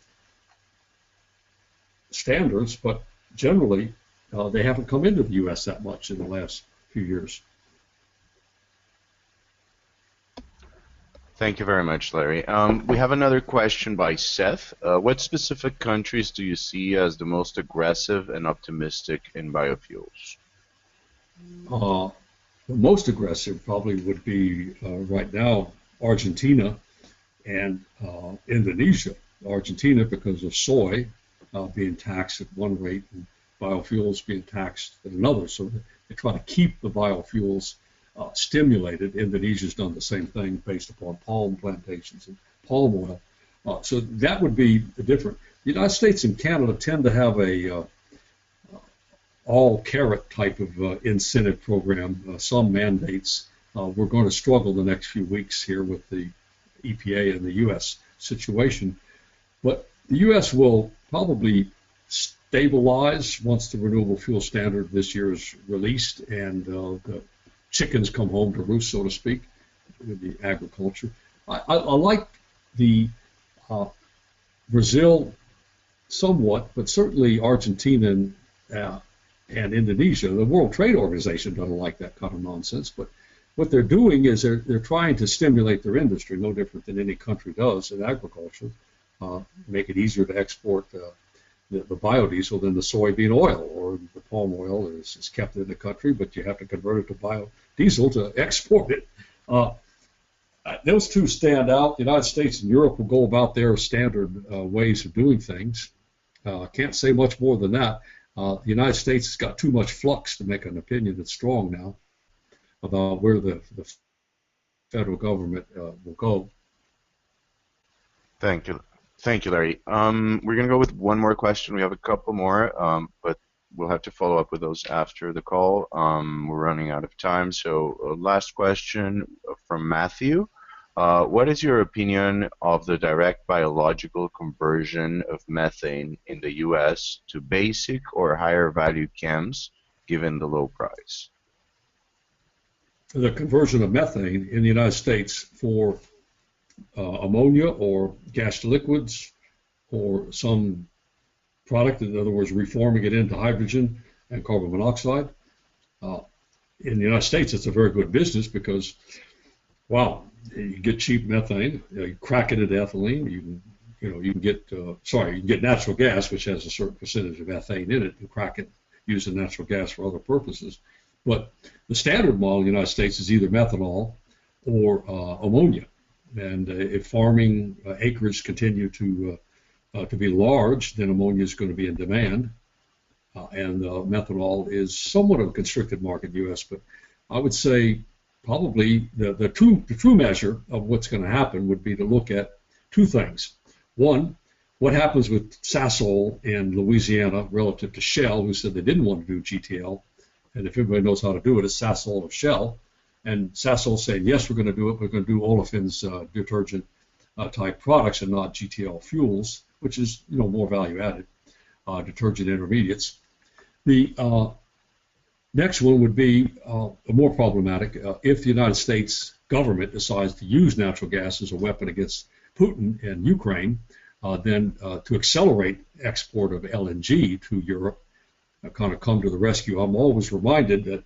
standards, but generally they haven't come into the U.S. that much in the last few years.
Thank you very much, Larry. We have another question by Seth. What specific countries do you see as the most aggressive and optimistic in biofuels?
The most aggressive probably would be right now Argentina and Indonesia. Argentina because of soy being taxed at one rate and biofuels being taxed at another. So they try to keep the biofuels stimulated. Indonesia's done the same thing based upon palm plantations and palm oil. So that would be different. The United States and Canada tend to have a all-carrot type of incentive program, some mandates. We're going to struggle the next few weeks here with the EPA and the U.S. situation. But the U.S. will probably stabilize once the renewable fuel standard this year is released and the chickens come home to roost, so to speak, with the agriculture. I like the Brazil somewhat, but certainly Argentina and Indonesia. The World Trade Organization doesn't like that kind of nonsense, but what they're doing is they're trying to stimulate their industry, no different than any country does in agriculture, make it easier to export the biodiesel than the soybean oil, or the palm oil is kept in the country, but you have to convert it to biodiesel to export it. Those two stand out. The United States and Europe will go about their standard ways of doing things. Can't say much more than that. The United States has got too much flux to make an opinion that's strong now about where the federal government will go.
Thank you. Thank you, Larry. We're going to go with one more question. We have a couple more, but we'll have to follow up with those after the call. We're running out of time. So last question from Matthew. What is your opinion of the direct biological conversion of methane in the U.S. to basic or higher value chems, given the low price?
The conversion of methane in the United States for ammonia or gas to liquids or some product, in other words, reforming it into hydrogen and carbon monoxide. In the United States, it's a very good business because, wow, you get cheap methane, you crack it into ethylene, you can get natural gas, which has a certain percentage of ethane in it, and crack it using natural gas for other purposes. But the standard model in the United States is either methanol or ammonia. And if farming acres continue to be large, then ammonia is going to be in demand. and methanol is somewhat of a constricted market in the U.S., but I would say probably the true measure of what's going to happen would be to look at two things. One, what happens with Sasol in Louisiana relative to Shell, who said they didn't want to do GTL, and if everybody knows how to do it, it's Sasol or Shell, and Sasol saying, yes, we're going to do it, we're going to do olefins detergent type products and not GTL fuels, which is more value added detergent intermediates. The next one would be more problematic if the United States government decides to use natural gas as a weapon against Putin and Ukraine, then to accelerate export of LNG to Europe, kind of come to the rescue. I'm always reminded that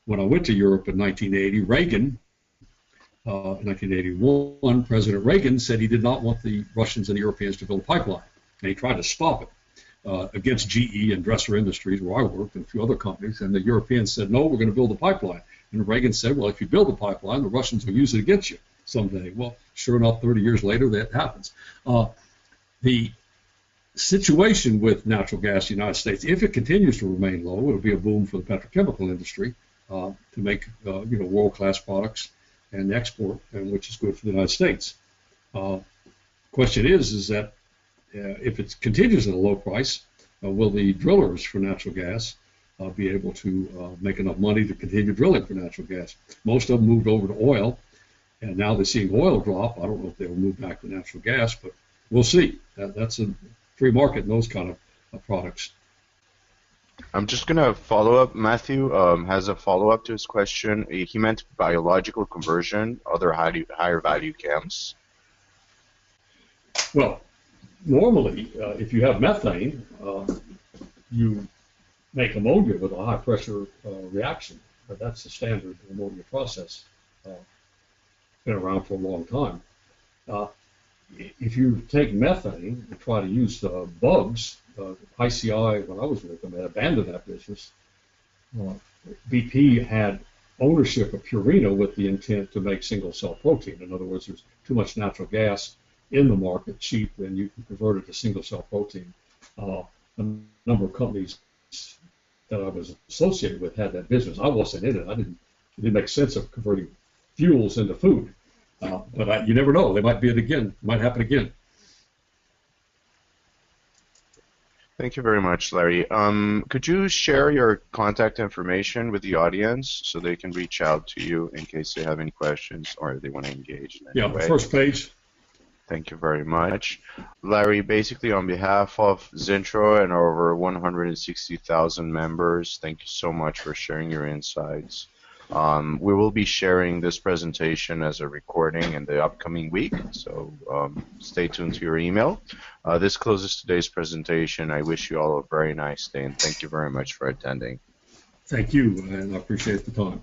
when I went to Europe in 1980, in 1981, President Reagan said he did not want the Russians and the Europeans to build a pipeline, and he tried to stop it against GE and Dresser Industries, where I worked, and a few other companies, and the Europeans said, no, we're going to build a pipeline. And Reagan said, well, if you build a pipeline, the Russians will use it against you someday. Well, sure enough, 30 years later, that happens. The situation with natural gas in the United States, if it continues to remain low, it'll be a boom for the petrochemical industry to make world-class products and export, and which is good for the United States. Question is that if it continues at a low price, will the drillers for natural gas be able to make enough money to continue drilling for natural gas? Most of them moved over to oil, and now they're seeing oil drop. I don't know if they'll move back to natural gas, but we'll see. That's a free market in those kind of products.
I'm just going to follow up. Matthew has a follow-up to his question. He meant biological conversion, other higher value chems.
Well, normally, if you have methane, you make ammonia with a high-pressure reaction. That's the standard ammonia process. Been around for a long time. If you take methane and try to use bugs, ICI, when I was with them, had abandoned that business. BP had ownership of Purina with the intent to make single-cell protein. In other words, there's too much natural gas in the market, cheap, and you can convert it to single-cell protein. A number of companies that I was associated with had that business. I wasn't in it. It didn't make sense of converting fuels into food. But you never know. They might be it again. It might happen again.
Thank you very much, Larry. Could you share your contact information with the audience so they can reach out to you in case they have any questions or they want to engage in any way?
The first page.
Thank you very much. Larry, basically on behalf of Zintro and our over 160,000 members, thank you so much for sharing your insights. We will be sharing this presentation as a recording in the upcoming week, so stay tuned to your email. This closes today's presentation. I wish you all a very nice day, and thank you very much for attending.
Thank you, and I appreciate the time.